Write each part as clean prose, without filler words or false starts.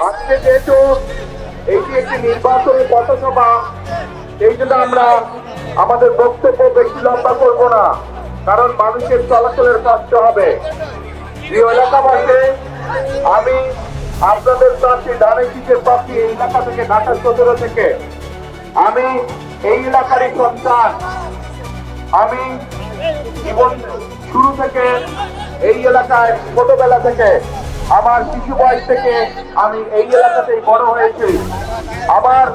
আজকে যেহেতু এটি একটি নির্বাচনী পথসভা, এই জন্য আমরা আমাদের বক্তব্য বেশি লম্বা করব না, কারণ মানুষের চলাচলের কষ্ট হবে। প্রিয় এলাকাবাসী, আমি আপনাদের প্রার্থী ধানের প্রার্থী এই এলাকা থেকে, ঢাকা ১৭ থেকে। আমি এই এলাকারই সন্তান। আমি জীবন শুরু থেকে এই এলাকায়, ছোটবেলা থেকে, আমার শিশু বয়স থেকে আমি এই এলাকাতেই বড় হয়েছি। আমার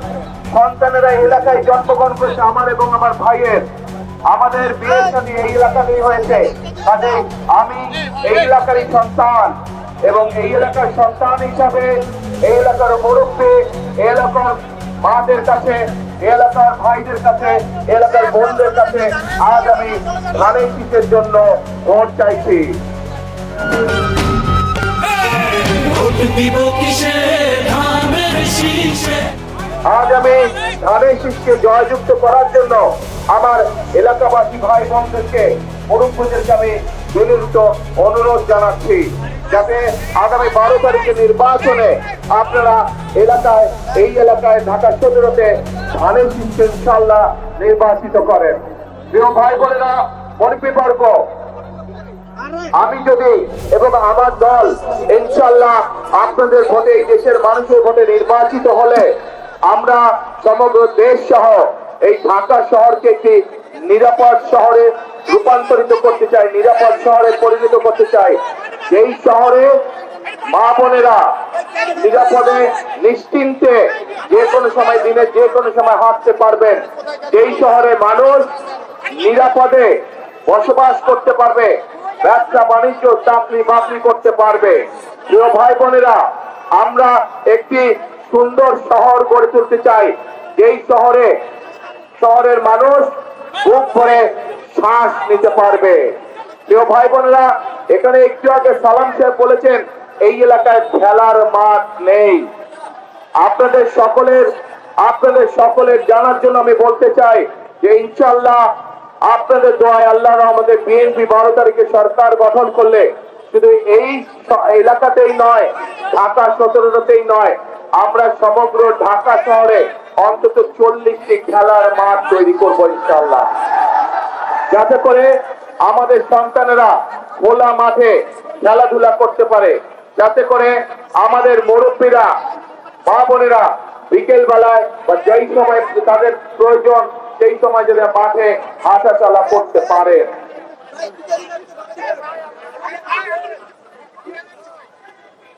সন্তানেরা এই এলাকায় জন্মগ্রহণ করেছে, আমার এবং আমার ভাইয়ের। আমাদের বিয়ের সাথে এই এলাকাতেই হয়েছে। কাজে আমি এই এলাকারই সন্তান, এবং এই এলাকার সন্তান হিসাবে এই এলাকার মুরব্বী, এই এলাকার মাদের কাছে, এলাকার ভাইদের কাছে, এলাকার বোনদের কাছে আজ আমি ধানের শীষের জন্য ভোট চাইছি। আজ আমি ধানের শীষকে জয়যুক্ত করার জন্য আমার এলাকাবাসী ভাই বোনদেরকে, মুরব্বীদেরকে আমি বিনীত অনুরোধ জানাচ্ছি, যাতে আগামী 12 তারিখে নির্বাচনে আপনারা এলাকায়, এই এলাকায় ঢাকা ১৭-তে ধানের শীষকে ইনশাআল্লাহ নির্বাচিত করেন। প্রিয় ভাই বোনেরা, মনিপীবর্গ, আমি যদি এবং আমার দল ইনশাআল্লাহ আপনাদের ভোটে, এই দেশের মানুষের ভোটে নির্বাচিত হলে আমরা সমগ্র দেশ সহ এই ঢাকা শহরকে একটি নিরাপদ শহরে রূপান্তরিত করতে চাই, নিরাপদ শহরে পরিণত করতে চাই। এই শহরে মা বোনেরা নিরাপদে নিশ্চিন্তে যে কোনো সময়, দিনে যে কোনো সময় হাঁটতে পারবেন। এই শহরে মানুষ নিরাপদে বসবাস করতে পারবে, ব্যবসা বাণিজ্য, চাকরি বাকরি করতে পারবে। প্রিয় ভাই বোনেরা, আমরা একটি সুন্দর শহর গড়ে তুলতে চাই, যেই শহরের মানুষ বুক ভরে শ্বাস নিতে পারবে। প্রিয় ভাই বোনেরা, এখানে একটু আগে সালাম সাহেব বলেছেন এই এলাকায় খেলার মাঠ নেই। আপনাদের সকলের জানার জন্য আমি বলতে চাই যে ইনশাআল্লাহ আপনাদের দোয়ায়, আল্লাহর রহমতে বিএনপি 12 তারিখে সরকার গঠন করলে শুধু এই এলাকাতেই নয়, ঢাকা ১৭-তেই নয়, আমরা সমগ্র ঢাকা শহরে অন্তত 40টি খেলার মাঠ তৈরি করব ইনশাআল্লাহ, যাতে করে আমাদের সন্তানেরা খোলা মাঠে খেলাধুলা করতে পারে, যাতে করে আমাদের মুরব্বীরা, মা বোনেরা বিকেল বেলায় বা যেই সময় তাদের প্রয়োজন সেই সময় যদি মাঠে হাঁটা চলা করতে পারে।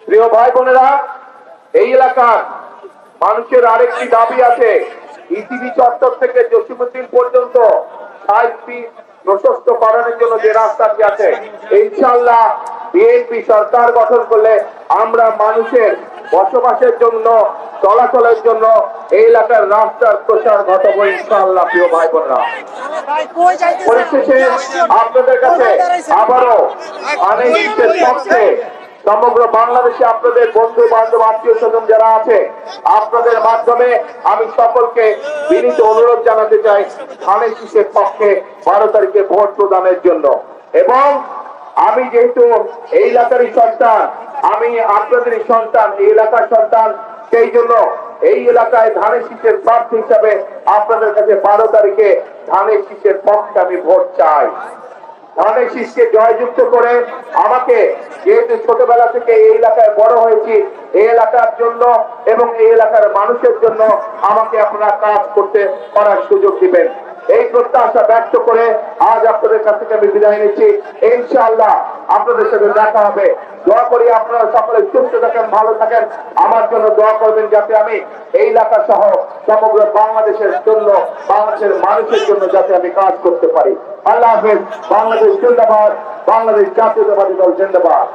প্রিয় ভাই বোনেরা, এই এলাকার মানুষের আরেকটি দাবি আছে। ইসিবি চত্বর থেকে জসিমউদ্দিন পর্যন্ত 60 ফিট প্রশস্ত করানোর জন্য যে রাস্তাটি আছে, ইনশাআল্লাহ বিএনপি সরকার গঠন করলে আমরা মানুষের বসবাসের জন্য, চলাচলের জন্য এই এলাকার রাস্তার প্রসার ঘটাবো ইনশাআল্লাহ। প্রিয় ভাই বোনেরা, পরিশেষে আপনাদের কাছে আবারও ধানের শীষের পক্ষে সমগ্র বাংলাদেশে আপনাদের বন্ধু বান্ধব, আত্মীয় স্বজন যারা আছে, আপনাদের মাধ্যমে আমি সকলকে বিনীত অনুরোধ জানাতে চাই ধানের শীষের পক্ষে 12 তারিখে ভোট প্রদানের জন্য। এবং আমি যেহেতু এই এলাকারই সন্তান, আমি আপনাদেরই সন্তান, এই এলাকার সন্তান, সেই জন্য এই এলাকায় ধানের শীষের প্রার্থী হিসাবে আপনাদের কাছে 12 তারিখে ধানের শীষের পক্ষে আমি ভোট চাই। ধানের শীষকে জয়যুক্ত করে আমাকে, যেহেতু ছোটবেলা থেকে এই এলাকায় বড় হয়েছি, এই এলাকার জন্য এবং এই এলাকার মানুষের জন্য আমাকে আপনারা কাজ করার সুযোগ দিবেন, এই প্রত্যাশা ব্যক্ত করে আজ আপনাদের কাছ থেকে আমি বিদায় নিচ্ছি। ইনশাআল্লাহ আপনাদের সাথে দেখা হবে। দোয়া করি আপনারা সকলে সুস্থ থাকেন, ভালো থাকেন। আমার জন্য দোয়া করবেন যাতে আমি এই এলাকা সহ সমগ্র বাংলাদেশের জন্য, বাংলাদেশের মানুষের জন্য যাতে আমি কাজ করতে পারি। আল্লাহ হাফেজ। বাংলাদেশ জিন্দাবাদ, বাংলাদেশ জাতীয়তাবাদী দল জিন্দাবাদ।